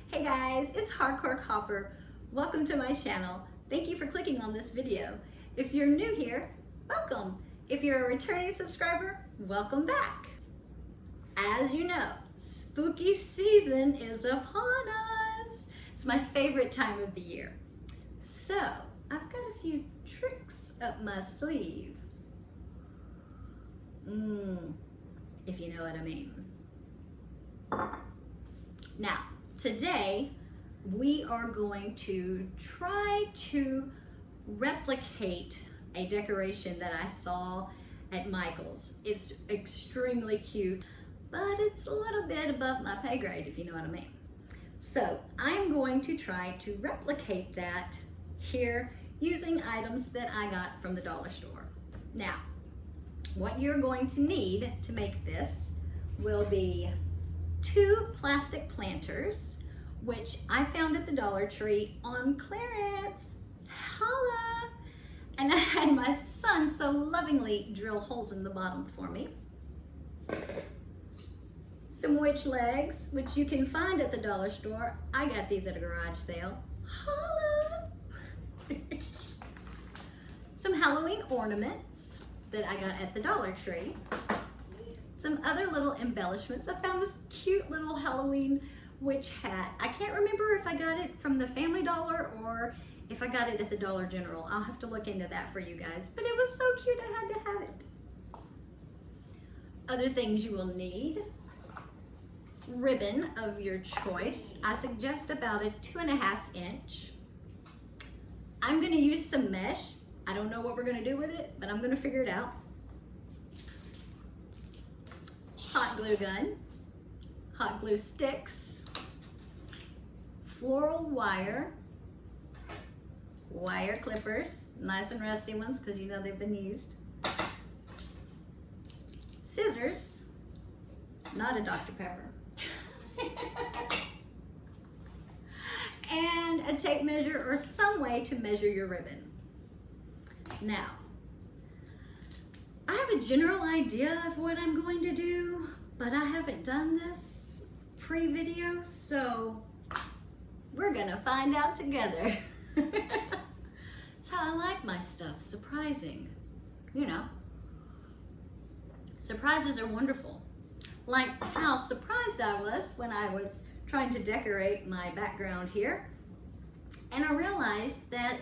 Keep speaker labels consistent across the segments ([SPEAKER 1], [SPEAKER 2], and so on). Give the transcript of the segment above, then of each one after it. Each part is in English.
[SPEAKER 1] Hey guys, it's Hardcore Copper. Welcome to my channel. Thank you for clicking on this video. If you're new here, welcome. If you're a returning subscriber, welcome back. As you know, spooky season is upon us. It's my favorite time of the year. So, I've got a few tricks up my sleeve. If you know what I mean. Now, today we are going to try to replicate a decoration that I saw at Michael's. It's extremely cute, but it's a little bit above my pay grade, if you know what I mean. So I'm going to try to replicate that here using items that I got from the dollar store. Now, what you're going to need to make this will be 2 plastic planters, which I found at the Dollar Tree on clearance. Holla! And I had my son so lovingly drill holes in the bottom for me. Some witch legs, which you can find at the dollar store. I got these at a garage sale. Holla! Some Halloween ornaments that I got at the Dollar Tree. Some other little embellishments. I found this cute little Halloween witch hat. I can't remember if I got it from the Family Dollar or if I got it at the Dollar General. I'll have to look into that for you guys, but it was so cute I had to have it. Other things you will need: ribbon of your choice. I suggest about a 2.5 inch. I'm gonna use some mesh. I don't know what we're gonna do with it, but I'm gonna figure it out. Hot glue gun, hot glue sticks, floral wire, wire clippers, nice and rusty ones because you know they've been used, scissors, not a Dr. Pepper, and a tape measure or some way to measure your ribbon. Now, I have a general idea of what I'm going to do, but I haven't done this pre-video, so we're gonna find out together. So I like my stuff, surprising. You know, surprises are wonderful. Like how surprised I was when I was trying to decorate my background here, and I realized that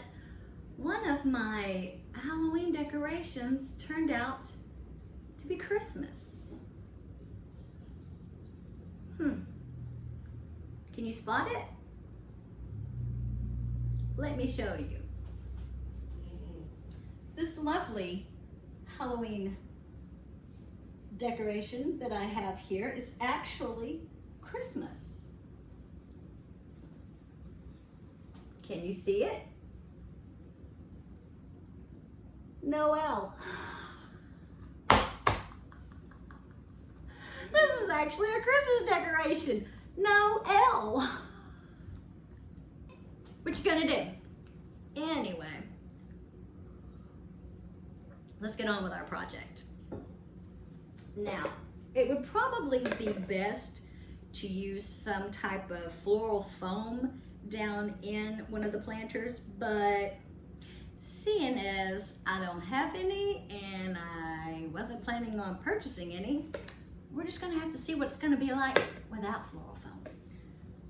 [SPEAKER 1] one of my Halloween decorations turned out to be Christmas. Can you spot it? Let me show you. This lovely Halloween decoration that I have here is actually Christmas. Can you see it? Noel. This is actually a Christmas decoration. Noel. What you gonna do? Anyway, let's get on with our project. Now, it would probably be best to use some type of floral foam down in one of the planters, but seeing as I don't have any and I wasn't planning on purchasing any, we're just gonna have to see what it's gonna be like without floral foam.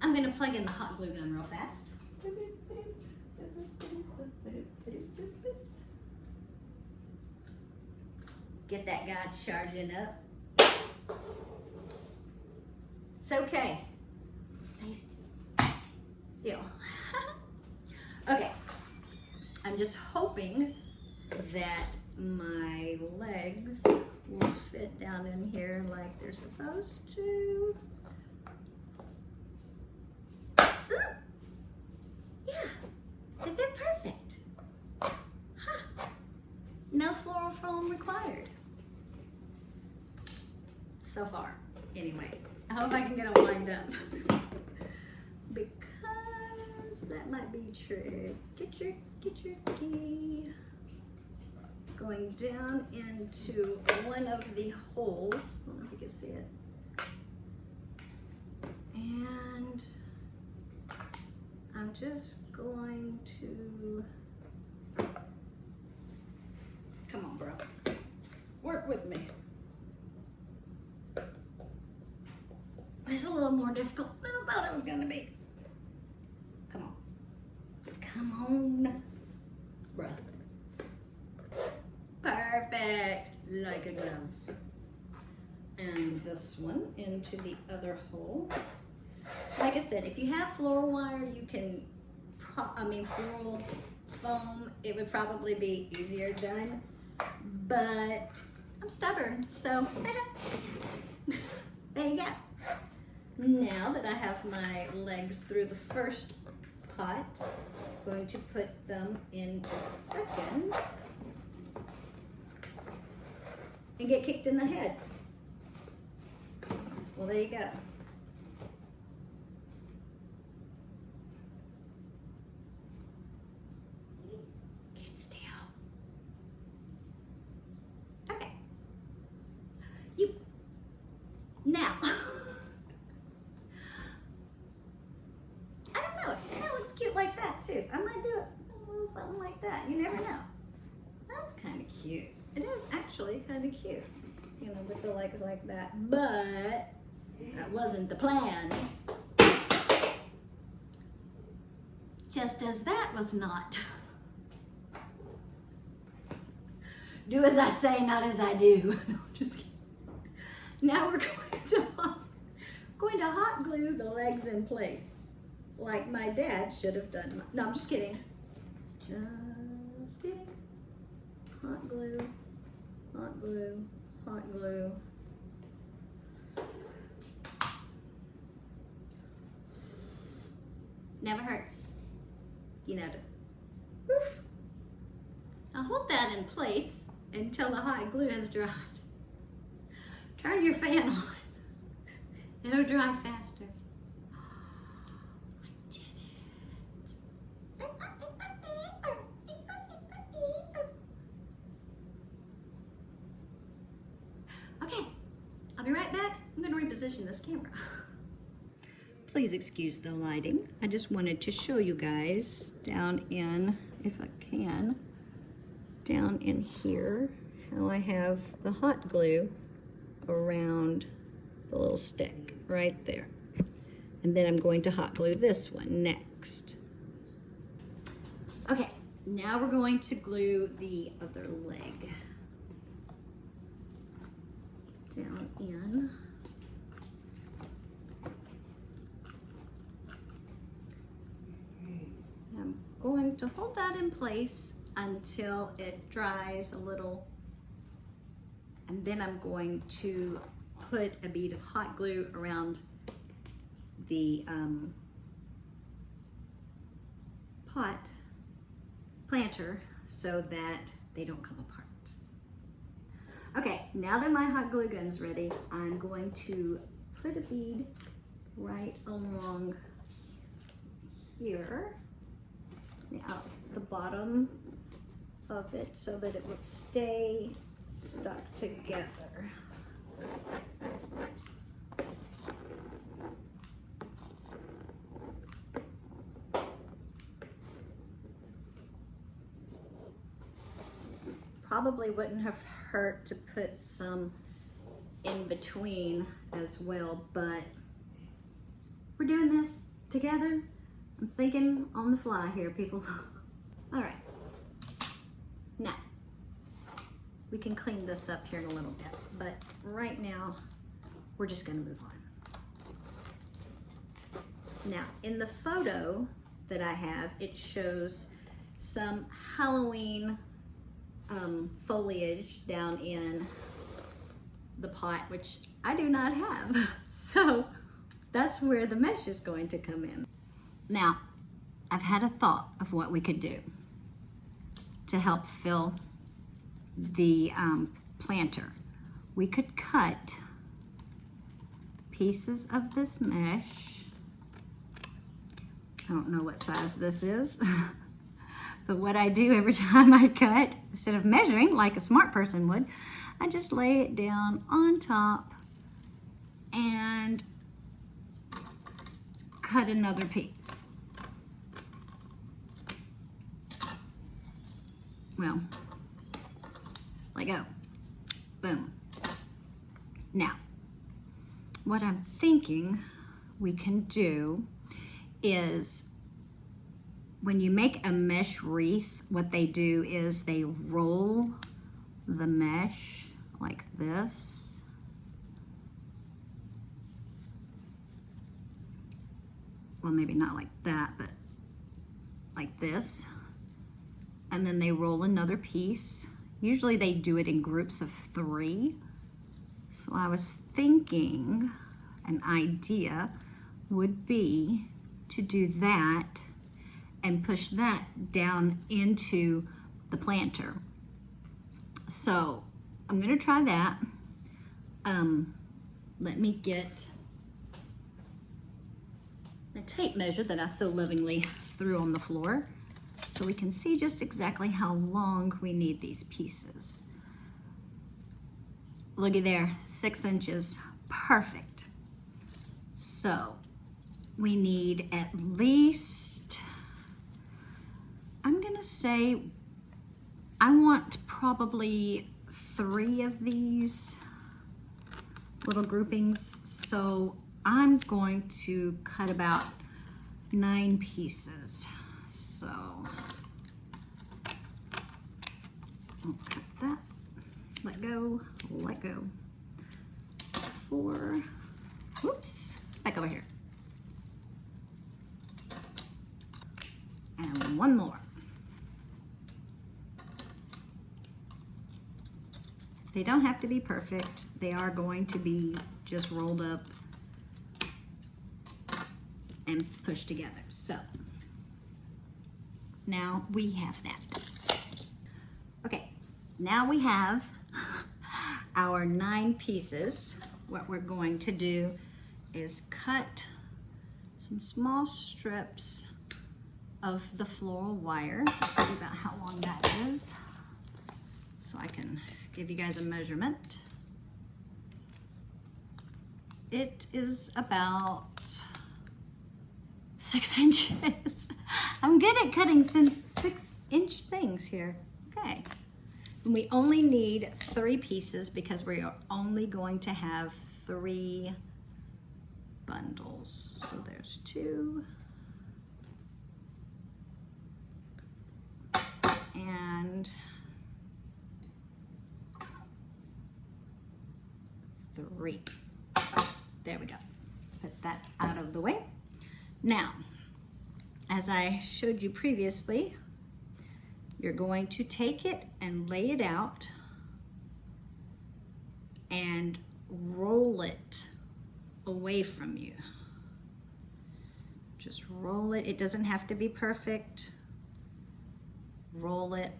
[SPEAKER 1] I'm gonna plug in the hot glue gun real fast. Get that guy charging up. It's okay. Stay still. Okay. I'm just hoping that my legs will fit down in here like they're supposed to. Ooh. Yeah, they fit perfect. Huh. No floral foam required. So far, anyway. I hope I can get them lined up. Because that might be tricky. Going down into one of the holes. I don't know if you can see it. And I'm just going to, come on, bro, work with me. It's a little more difficult than I thought it was gonna be. Come on. Come on, bruh. Perfect, like a glove. And this one into the other hole. Like I said, if you have floral wire, you can, floral foam, it would probably be easier done, but I'm stubborn, so there you go. Now that I have my legs through the first pot, I'm going to put them into the second and get kicked in the head. Well, there you go. Get still. Okay. Now. I don't know, it kind of looks cute like that too. I might do it a little something like that. You never know. That's kind of cute. It is actually kind of cute, you know, with the legs like that. But that wasn't the plan. Just as that was not. Do as I say, not as I do. No, just kidding. Now we're going to hot glue the legs in place, like my dad should have done. No, I'm just kidding. Just kidding. Hot glue, hot glue, hot glue. Never hurts. You know, woof. Now hold that in place until the hot glue has dried. Turn your fan on. It'll dry faster. I did it. Okay, I'll be right back. I'm gonna reposition this camera. Please excuse the lighting. I just wanted to show you guys down in, if I can, down in here, how I have the hot glue around the little stick right there. And then I'm going to hot glue this one next. Okay, now we're going to glue the other leg down in. I'm going to hold that in place until it dries a little, and then I'm going to put a bead of hot glue around the planter so that they don't come apart. Okay, now that my hot glue gun's ready, I'm going to put a bead right along here, the bottom of it, so that it will stay stuck together. Probably wouldn't have hurt to put some in between as well, but we're doing this together. I'm thinking on the fly here, people. All right, now we can clean this up here in a little bit, but right now we're just gonna move on. Now, in the photo that I have, it shows some Halloween foliage down in the pot, which I do not have. So that's where the mesh is going to come in. Now, I've had a thought of what we could do to help fill the planter. We could cut pieces of this mesh. I don't know what size this is, but what I do every time I cut, instead of measuring like a smart person would, I just lay it down on top and cut another piece. Well, let go. Boom. Now, what I'm thinking we can do is when you make a mesh wreath, what they do is they roll the mesh like this. Well, maybe not like that, but like this. And then they roll another piece. Usually they do it in groups of 3. So I was thinking an idea would be to do that and push that down into the planter. So I'm gonna try that. Let me get a tape measure that I so lovingly threw on the floor so we can see just exactly how long we need these pieces. Looky there, 6 inches, perfect. So we need at least, I'm gonna say, I want probably 3 of these little groupings. So I'm going to cut about 9 pieces. So I'll cut that, let go, let go. 4, whoops, back over here. And 1 more. They don't have to be perfect. They are going to be just rolled up and pushed together. So now we have that. Okay, now we have our 9 pieces. What we're going to do is cut some small strips of the floral wire. Let's see about how long that is, so I can give you guys a measurement. It is about 6 inches. I'm good at cutting 6-inch things here. Okay. And we only need 3 pieces because we are only going to have 3 bundles. So there's 2. And 3. There we go. Put that out of the way. Now, as I showed you previously, you're going to take it and lay it out and roll it away from you. Just roll it. It doesn't have to be perfect. Roll it,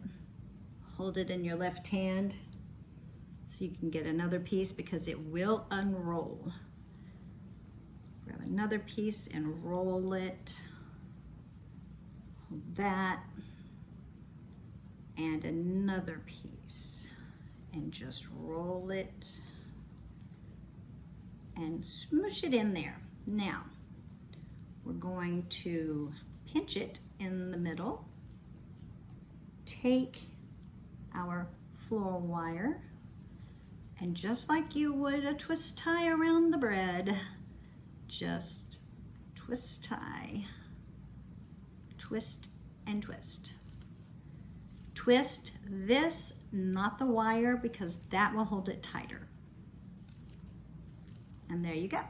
[SPEAKER 1] hold it in your left hand so you can get another piece because it will unroll. Grab another piece and roll it. Hold that. And another piece. And just roll it and smoosh it in there. Now, we're going to pinch it in the middle. Take our floral wire and just like you would a twist tie around the bread, just twist tie, twist and twist. Twist this, not the wire, because that will hold it tighter. And there you go.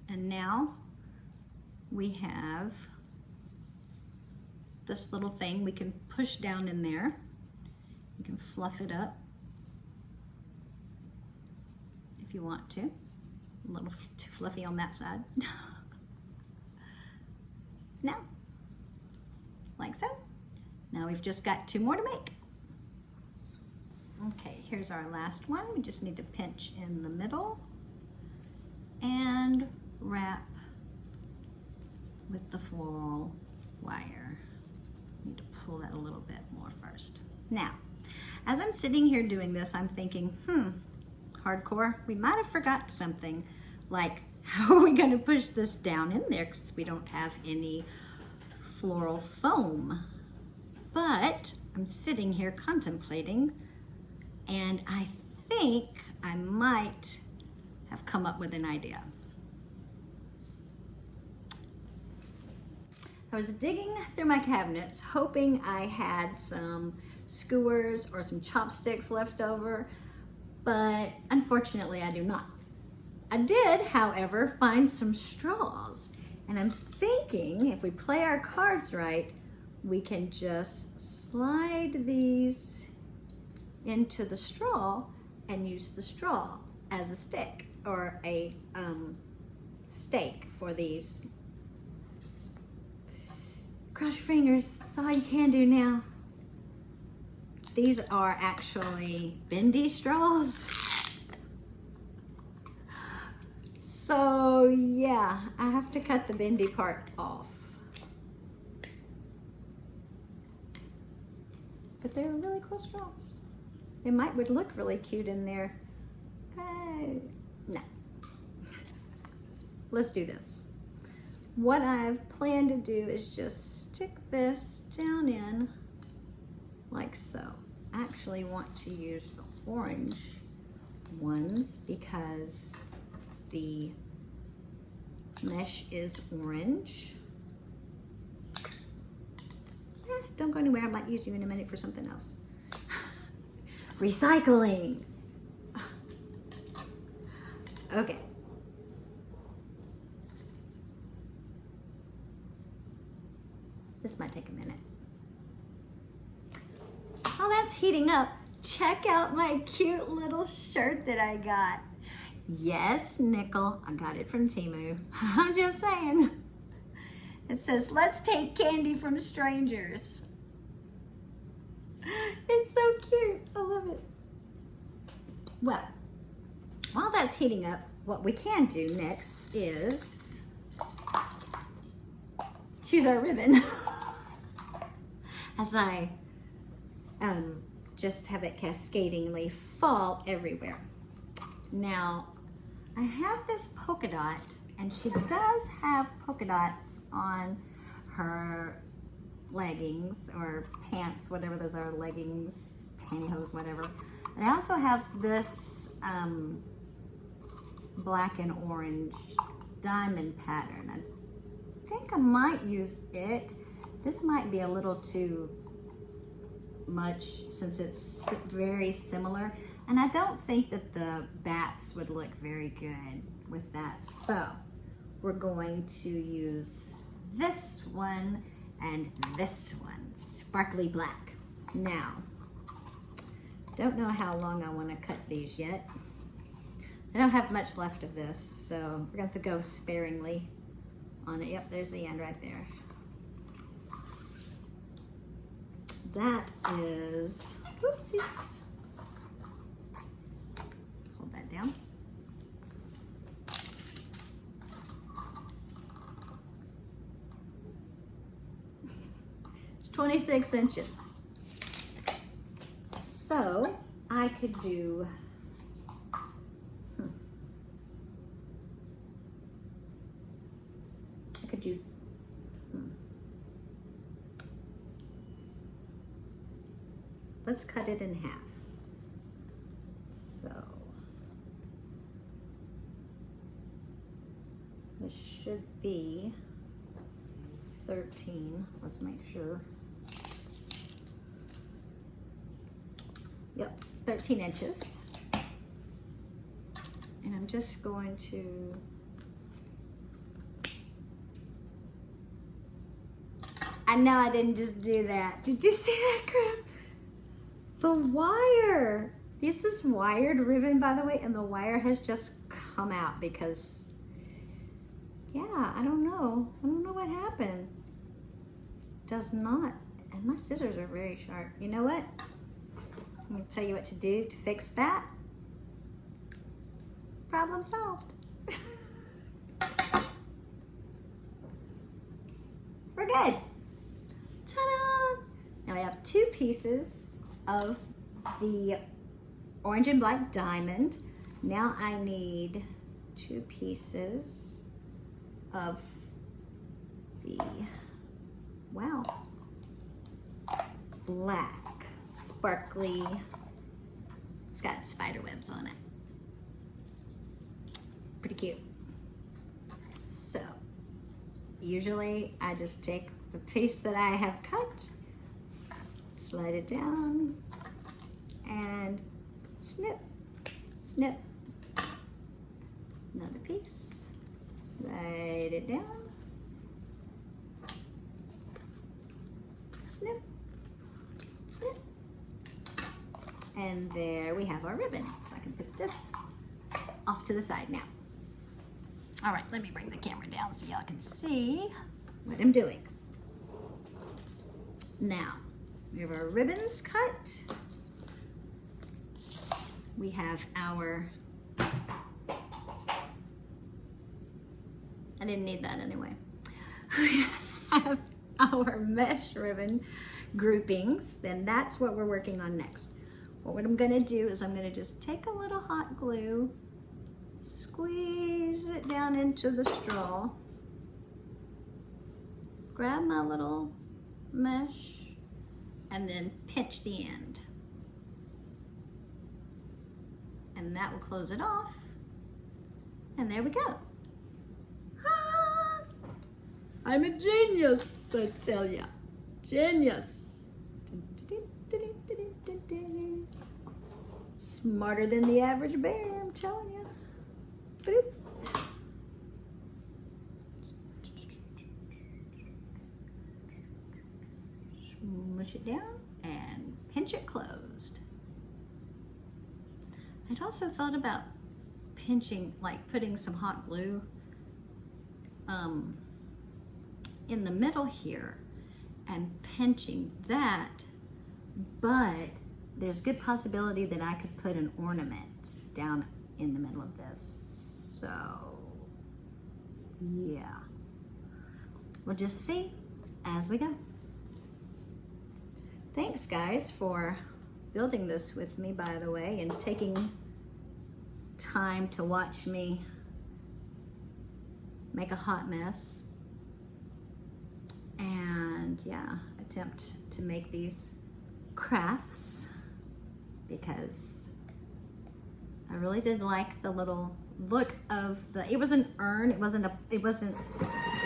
[SPEAKER 1] And now we have this little thing we can push down in there. You can fluff it up if you want to. A little too fluffy on that side. Now, like so. Now we've just got 2 more to make. Okay, here's our last one. We just need to pinch in the middle and wrap with the floral wire. Need to pull that a little bit more first. Now, as I'm sitting here doing this, I'm thinking, hardcore, we might have forgot something. Like, how are we going to push this down in there because we don't have any floral foam? but I'm sitting here contemplating, and I think I might have come up with an idea. I was digging through my cabinets hoping I had some skewers or some chopsticks left over, but unfortunately I do not. I did, however, find some straws, and I'm thinking if we play our cards right, we can just slide these into the straw and use the straw as a stick or a stake for these. Cross your fingers, that's all you can do now. These are actually bendy straws. So yeah, I have to cut the bendy part off. But they're really cool straws. They would look really cute in there. No. Let's do this. What I've planned to do is just stick this down in like so. I actually want to use the orange ones because the mesh is orange. Don't go anywhere, I might use you in a minute for something else. Recycling. Okay. This might take a minute. While that's heating up, check out my cute little shirt that I got. Yes, nickel, I got it from Temu. I'm just saying. It says, let's take candy from strangers. It's so cute, I love it. Well, while that's heating up, what we can do next is choose our ribbon. As I just have it cascadingly fall everywhere. Now, I have this polka dot, and she does have polka dots on her leggings or pants, whatever those are, leggings, pantyhose, whatever. And I also have this black and orange diamond pattern. I think I might use it. This might be a little too much since it's very similar. And I don't think that the bats would look very good with that. So we're going to use this one and this one, sparkly black. Now, don't know how long I want to cut these yet. I don't have much left of this, so we're going to have to go sparingly on it. Yep, there's the end right there. That is, whoopsies. Hold that down. It's 26 inches. So I could do, let's cut it in half. So this should be 13. Let's make sure. Yep, 13 inches. And I'm just going to I know I didn't just do that. Did you see that, crap? The wire. This is wired ribbon, by the way, and the wire has just come out because, yeah, I don't know. I don't know what happened. Does not, and my scissors are very sharp. You know what? I'm gonna tell you what to do to fix that. Problem solved. We're good. Ta-da! Now I have two pieces of the orange and black diamond. Now I need two pieces of the, wow, black, sparkly. It's got spider webs on it. Pretty cute. So, usually I just take the piece that I have cut, slide it down, and snip, snip. Another piece, slide it down, snip, snip, and there we have our ribbon. So I can put this off to the side now. All right, let me bring the camera down so y'all can see what I'm doing. Now, we have our ribbons cut. We have our, I didn't need that anyway. We have our mesh ribbon groupings. Then that's what we're working on next. What I'm gonna do is I'm gonna just take a little hot glue, squeeze it down into the straw, grab my little mesh, and then pinch the end. And that will close it off. And there we go. Ah, I'm a genius, I tell ya. Genius. Smarter than the average bear, I'm telling you. Boop. Smush it down and pinch it closed. I'd also thought about pinching, like putting some hot glue in the middle here and pinching that, but there's good possibility that I could put an ornament down in the middle of this. So, yeah. We'll just see as we go. Thanks, guys, for building this with me, by the way, and taking time to watch me make a hot mess. And yeah, attempt to make these crafts because I really did like the little look of the, it was an urn, it wasn't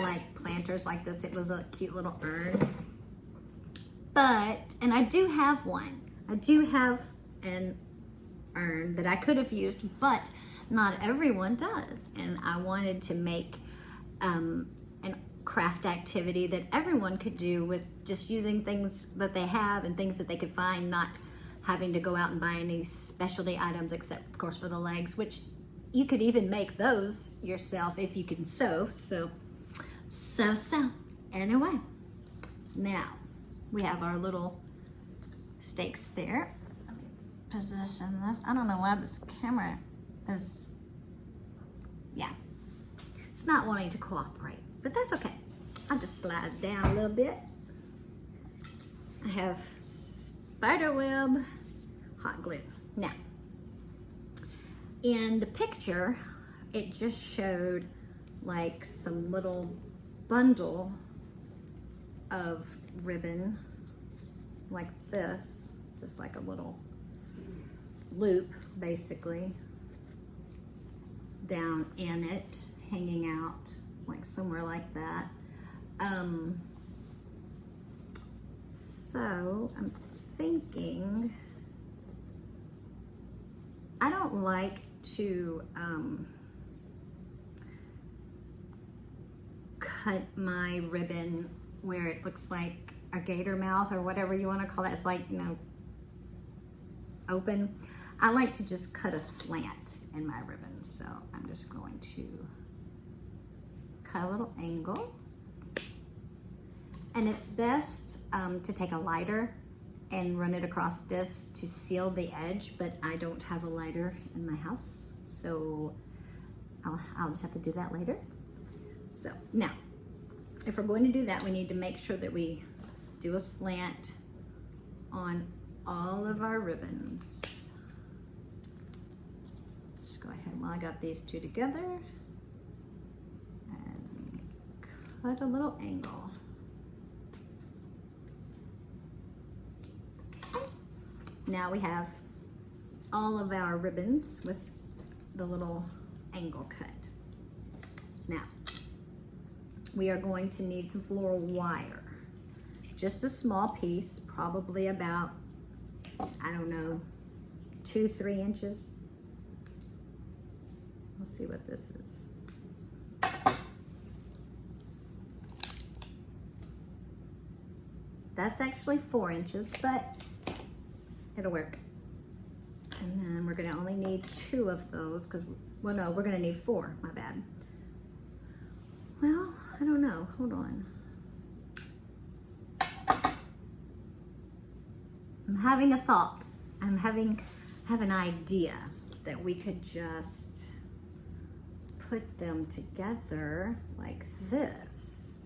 [SPEAKER 1] like planters like this, it was a cute little urn. But, and I do have one. I do have an urn that I could have used, but not everyone does. And I wanted to make an craft activity that everyone could do with just using things that they have and things that they could find, not having to go out and buy any specialty items except, of course, for the legs, which you could even make those yourself if you can sew. So. Anyway, now we have our little stakes there. Let me position this. I don't know why this camera is, yeah, it's not wanting to cooperate, but that's okay. I'll just slide down a little bit. I have spider web hot glue. Now, in the picture, it just showed like some little bundle of ribbon like this, just like a little loop basically down in it, hanging out like somewhere like that. So I'm thinking, I don't like to cut my ribbon where it looks like a gator mouth or whatever you want to call that. It's like, you know, open. I like to just cut a slant in my ribbon. So I'm just going to cut a little angle. And it's best to take a lighter and run it across this to seal the edge, but I don't have a lighter in my house, so I'll just have to do that later. So now, if we're going to do that, we need to make sure that we do a slant on all of our ribbons. Just go ahead while I got these two together and cut a little angle. now we have all of our ribbons with the little angle cut. Now, we are going to need some floral wire. Just a small piece, probably about, I don't know, 2-3 inches. We'll see what this is. That's actually 4 inches, but it'll work. And then we're gonna only need 2 of those because, well, no, we're gonna need 4, my bad. Well, I don't know, hold on. I'm having a thought. Have an idea that we could just put them together like this.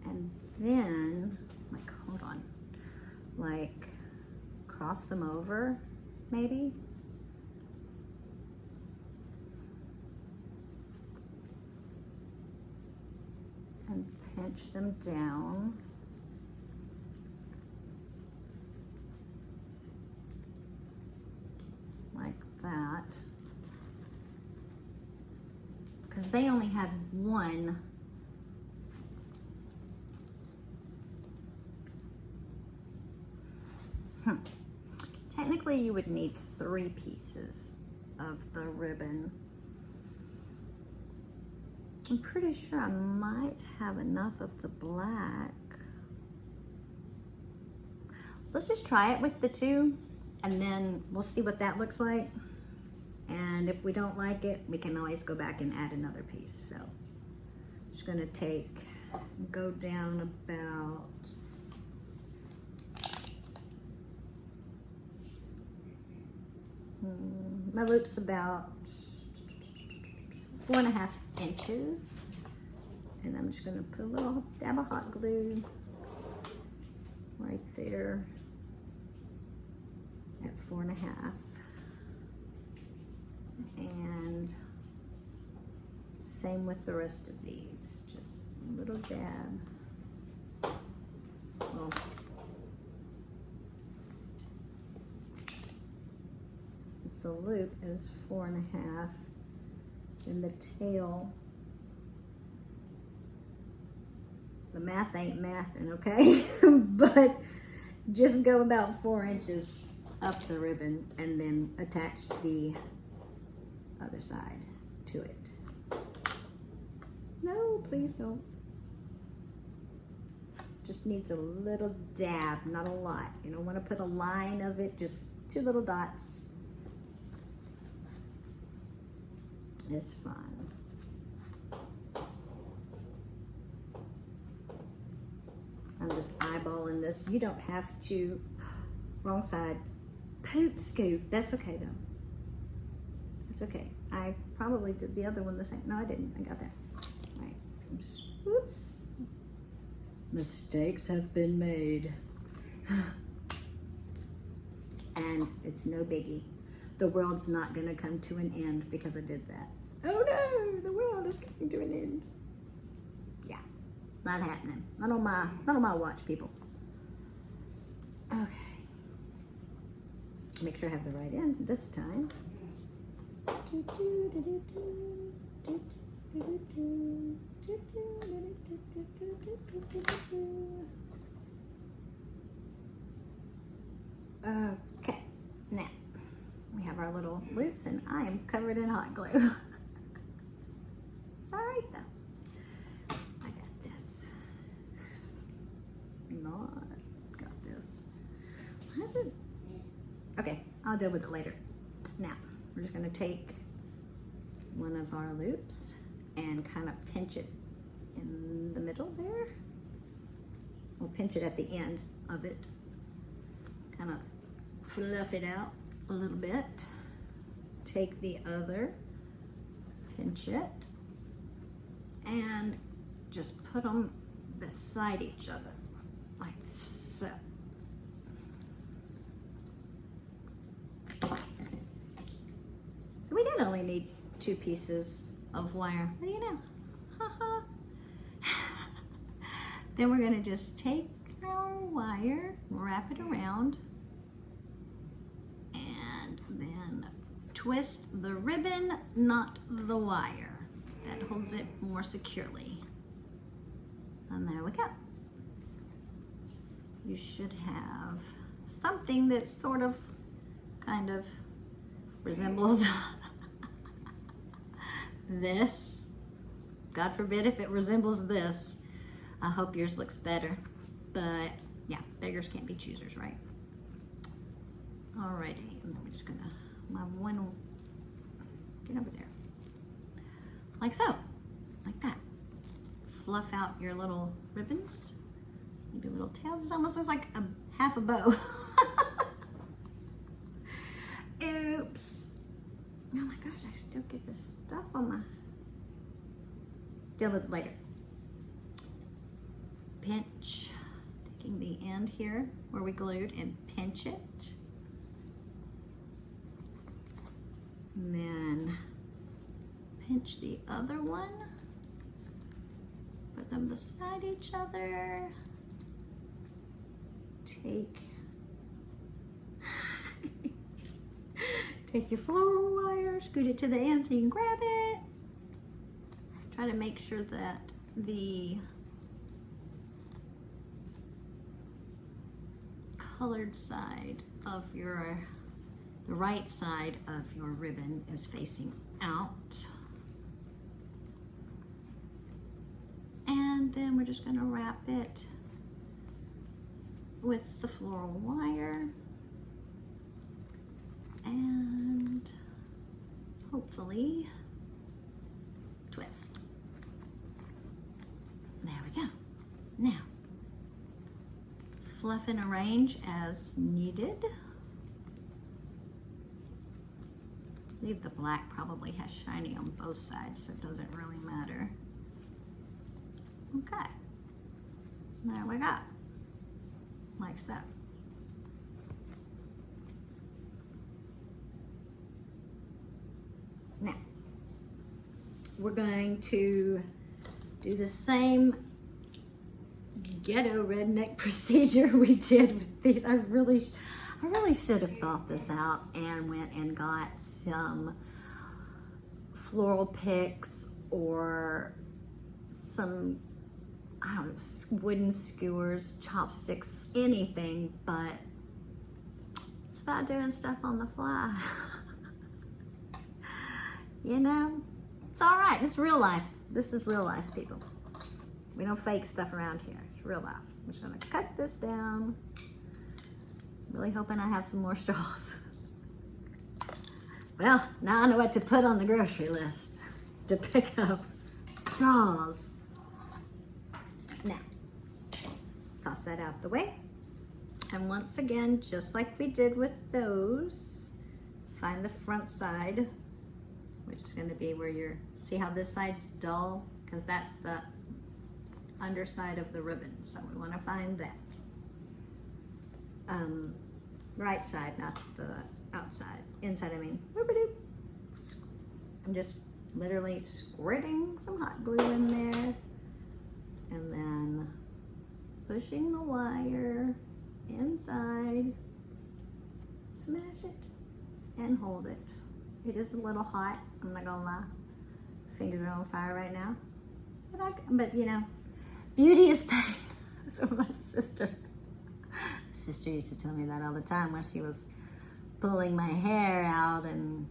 [SPEAKER 1] And then, like, hold on, like cross them over, maybe? And pinch them down. Like that. Because they only had one. Technically, you would need 3 pieces of the ribbon. I'm pretty sure I might have enough of the black. Let's just try it with the 2, and then we'll see what that looks like. And if we don't like it, we can always go back and add another piece. So I'm just gonna go down about, my loop's about 4.5 inches. And I'm just gonna put a little dab of hot glue right there at 4.5. And same with the rest of these, just a little dab. Well, the loop is 4.5, and the tail, the math ain't mathing, okay? But just go about 4 inches up the ribbon and then attach the other side to it. No, please don't. Just needs a little dab, not a lot. You don't want to put a line of it, just 2 little dots. It's fine. I'm just eyeballing this. You don't have to, wrong side, poop scoop. That's okay though. It's okay. I probably did the other one the same. No, I didn't. I got that. All right. Oops. Mistakes have been made. And it's no biggie. The world's not gonna come to an end because I did that. Oh no, the world is coming to an end. Yeah, not happening. Not on my watch, people. Okay. Make sure I have the right end this time. Okay, now we have our little loops and I am covered in hot glue. It's all right though. I got this. Not got this. Why is it? Okay, I'll deal with it later. Now, we're just gonna take one of our loops and kind of pinch it in the middle there. We'll pinch it at the end of it. Kind of fluff it out a little bit. Take the other, pinch it, and just put them beside each other, like so. So we did only need 2 pieces of wire. What do you know? Then we're gonna just take our wire, wrap it around, and then twist the ribbon, not the wire. That holds it more securely. And there we go. You should have something that sort of, kind of resembles this. God forbid if it resembles this. I hope yours looks better. But yeah, beggars can't be choosers, right? Alrighty, and then we're just gonna, my one, get over there. Like so, like that. Fluff out your little ribbons, maybe little tails. It almost looks like a half a bow. Oops. Oh my gosh, I still get this stuff on my, deal with it later. Pinch, taking the end here where we glued and pinch it. And then pinch the other one. Put them beside each other. Take your floral wire, scoot it to the end so you can grab it. Try to make sure that the colored side of your, the right side of your ribbon is facing out. And then we're just gonna wrap it with the floral wire and hopefully twist. There we go. Now, fluff and arrange as needed. Leave the black, probably has shiny on both sides, so it doesn't really matter. Okay, there we go, like so. Now, we're going to do the same ghetto redneck procedure we did with these. I really should have thought this out and went and got some floral picks or some, I don't know, wooden skewers, chopsticks, anything, but it's about doing stuff on the fly. You know, it's all right. It's real life. This is real life, people. We don't fake stuff around here. It's real life. I'm just gonna cut this down. Really hoping I have some more straws. Well, now I know what to put on the grocery list to pick up straws. Now, toss that out the way. And once again, just like we did with those, find the front side, which is going to be where you're, see how this side's dull? Because that's the underside of the ribbon. So we want to find that. Right side, not the outside. Inside, I mean. I'm just literally squirting some hot glue in there. And then pushing the wire inside. Smash it and hold it. It is a little hot, I'm not gonna lie. Fingers are on fire right now. But you know, beauty is pain. That's what my sister used to tell me that all the time when she was pulling my hair out, and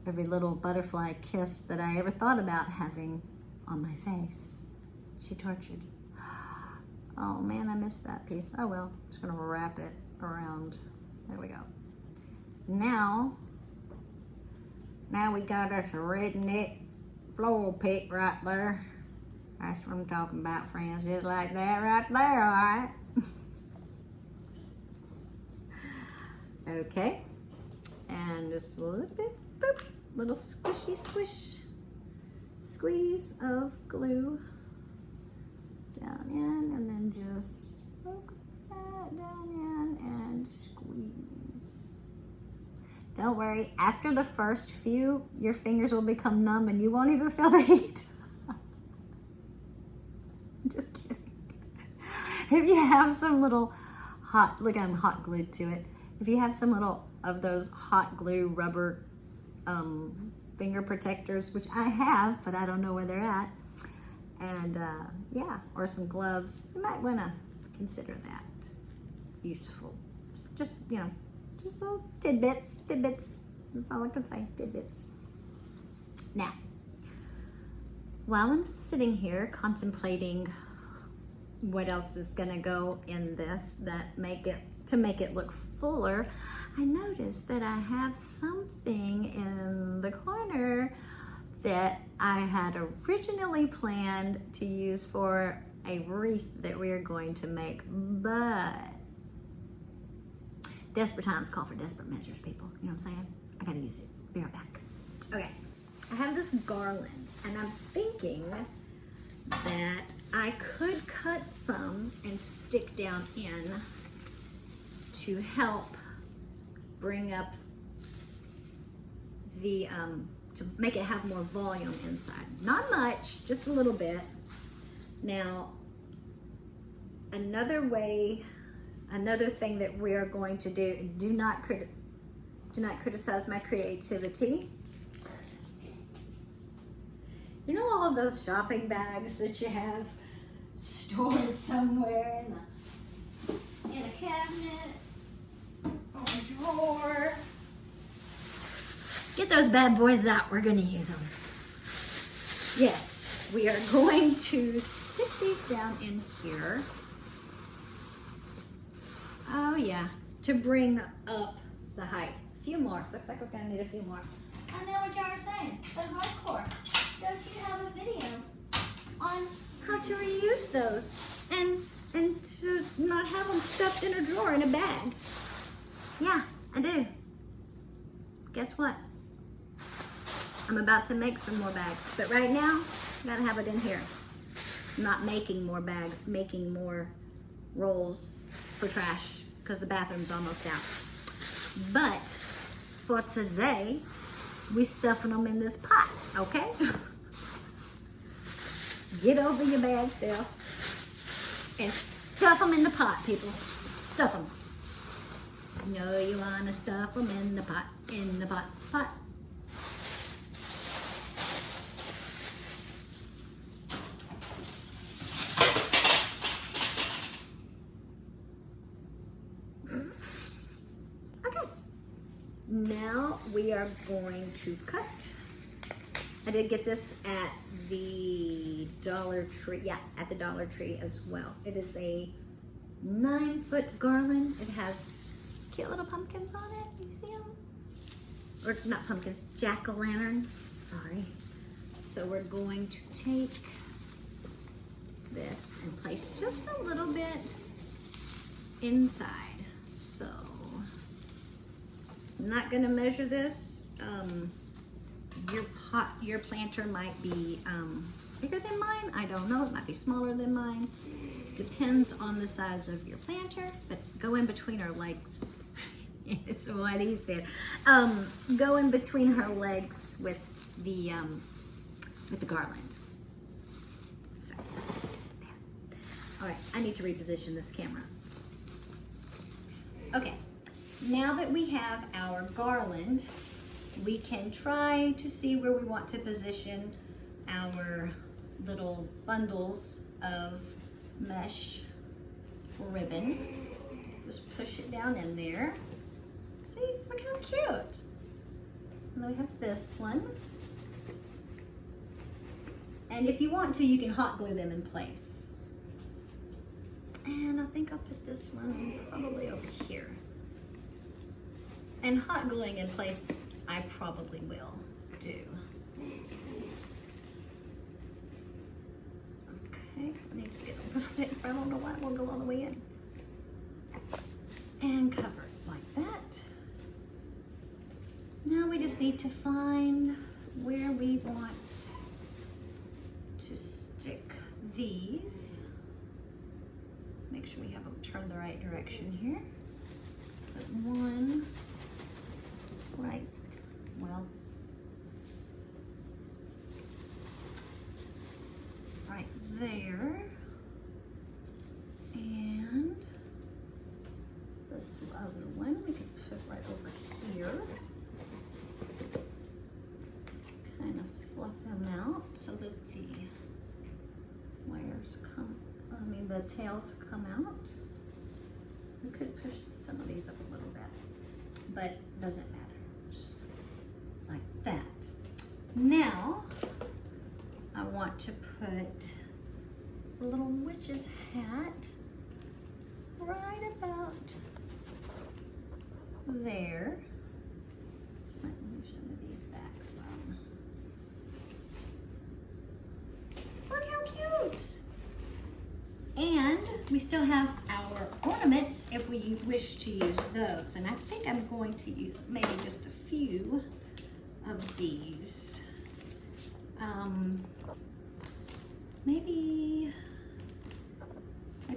[SPEAKER 1] every little butterfly kiss that I ever thought about having on my face, she tortured. Oh man, I missed that piece. Oh well, I'm just gonna wrap it around. There we go. Now we got us a redneck floral pick right there. That's what I'm talking about, friends. Just like that right there, all right? Okay. And just a little bit, boop, little squishy squish, squeeze of glue down in, and then just poke that down in and squeeze. Don't worry, after the first few, your fingers will become numb and you won't even feel the heat. Just kidding.
[SPEAKER 2] If you have some little hot, look, I'm hot glued to it. If you have some little of those hot glue rubber finger protectors, which I have, but I don't know where they're at, and yeah, or some gloves, you might want to consider that useful. Just, you know, just little tidbits. That's all I can say, tidbits. Now, while I'm sitting here contemplating what else is gonna go in this to make it look fuller, I noticed that I have something in the corner that I had originally planned to use for a wreath that we are going to make, but desperate times call for desperate measures, people. You know what I'm saying? I gotta use it. Be right back. Okay, I have this garland, and I'm thinking that I could cut some and stick down in to help bring up the, to make it have more volume inside. Not much, just a little bit. Now, another thing that we are going to do, do not criticize my creativity. You know all of those shopping bags that you have stored somewhere in a cabinet or a drawer? Get those bad boys out, we're gonna use them. Yes, we are going to stick these down in here. Oh yeah, to bring up the height. A few more, looks like we're gonna need a few more. I know what y'all are saying, but hardcore. Don't you have a video on how to reuse those and to not have them stuffed in a drawer in a bag? Yeah, I do. Guess what? I'm about to make some more bags, but right now, I gotta have it in here. I'm not making more bags, making more rolls for trash because the bathroom's almost out. But for today, we stuffing them in this pot, okay? Get over your bad self and stuff them in the pot, people. Stuff them. You know you wanna stuff them in the pot, pot. Okay. Now we are going to cut. I did get this at the Dollar Tree. Yeah, at the Dollar Tree as well. It is a 9-foot garland. It has cute little pumpkins on it. You see them? Or not pumpkins, jack-o'-lanterns. Sorry. So we're going to take this and place just a little bit inside. So I'm not gonna measure this. Your planter might be bigger than mine. I don't know, it might be smaller than mine. Depends on the size of your planter, but go in between her legs. It's what he said. Go in between her legs with the garland. So, there. All right, I need to reposition this camera. Okay, now that we have our garland, we can try to see where we want to position our little bundles of mesh ribbon. Just push it down in there. See, look how cute. And then we have this one. And if you want to, you can hot glue them in place. And I think I'll put this one probably over here. And hot gluing in place, I probably will do. Okay, I need to get a little bit, I don't know why it won't go all the way in. And cover it like that. Now we just need to find where we want to stick these. Make sure we have them turned the right direction here. Put one right, well, right there. And
[SPEAKER 1] the tails come out. We could push some of these up a little bit, but it doesn't matter, just like that. Now, I want to put a little witch's hat right about there. Let me move some of these back some. Look how cute! And we still have our ornaments if we wish to use those. And I think I'm going to use maybe just a few of these. Maybe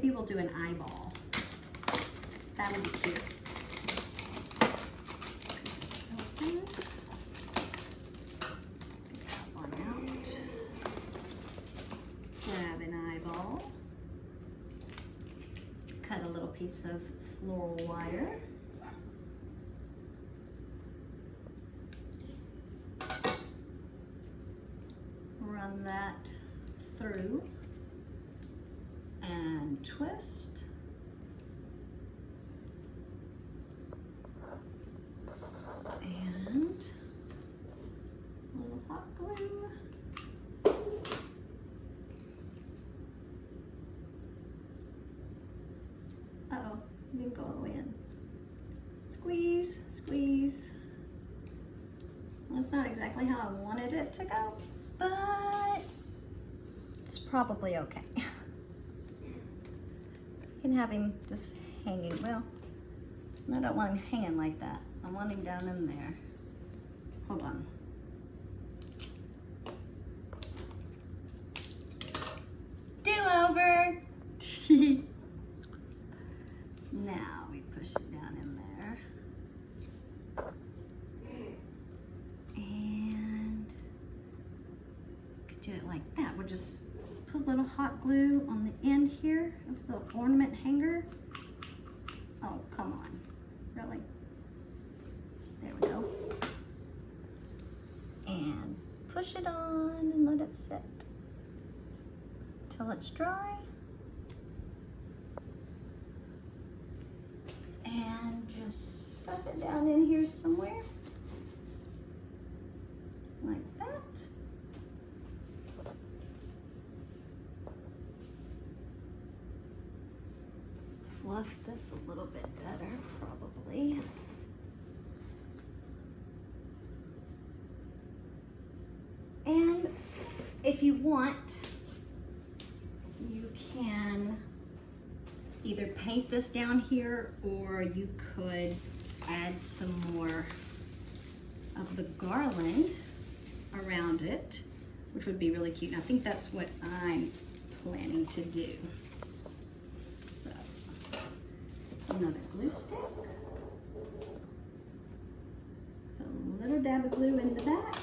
[SPEAKER 1] we'll do an eyeball. That would be cute. Open. Get that one out. Grab an eyeball. Cut a little piece of floral wire. Run that through and twist. And a little hot glue. Uh-oh, it didn't go all the way in. Squeeze, squeeze. Well, that's not exactly how I wanted it to go, but it's probably okay. You can have him just hanging. Well, I don't want him hanging like that. I want him down in there. Hold on. Do-over! Now we push it down in there. And could do it like that. We'll just put a little hot glue on the end here of the ornament hanger. Oh, come on. Really? There we go. And push it on and let it sit till it's dry. And just stuff it down in here somewhere. Like that. Fluff this a little bit better, probably. And if you want, you can either paint this down here, or you could add some more of the garland around it, which would be really cute. And I think that's what I'm planning to do. So, another glue stick. Put a little dab of glue in the back.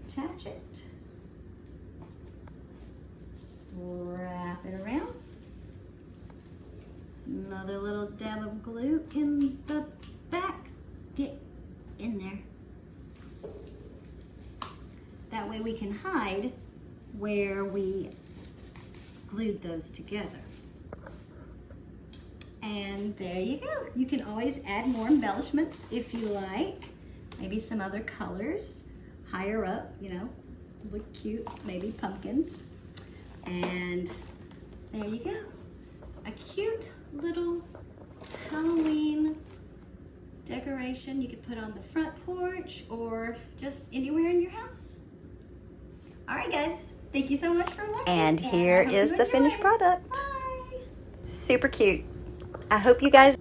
[SPEAKER 1] Attach it. Wrap it around. Another little dab of glue in the back. Get in there. That way we can hide where we glued those together. And there you go. You can always add more embellishments if you like. Maybe some other colors higher up, you know, look cute, maybe pumpkins. And there you go. A cute little Halloween decoration you could put on the front porch or just anywhere in your house. All right, guys. Thank you so much for watching.
[SPEAKER 2] And here is the finished product.
[SPEAKER 1] Bye.
[SPEAKER 2] Super cute. I hope you guys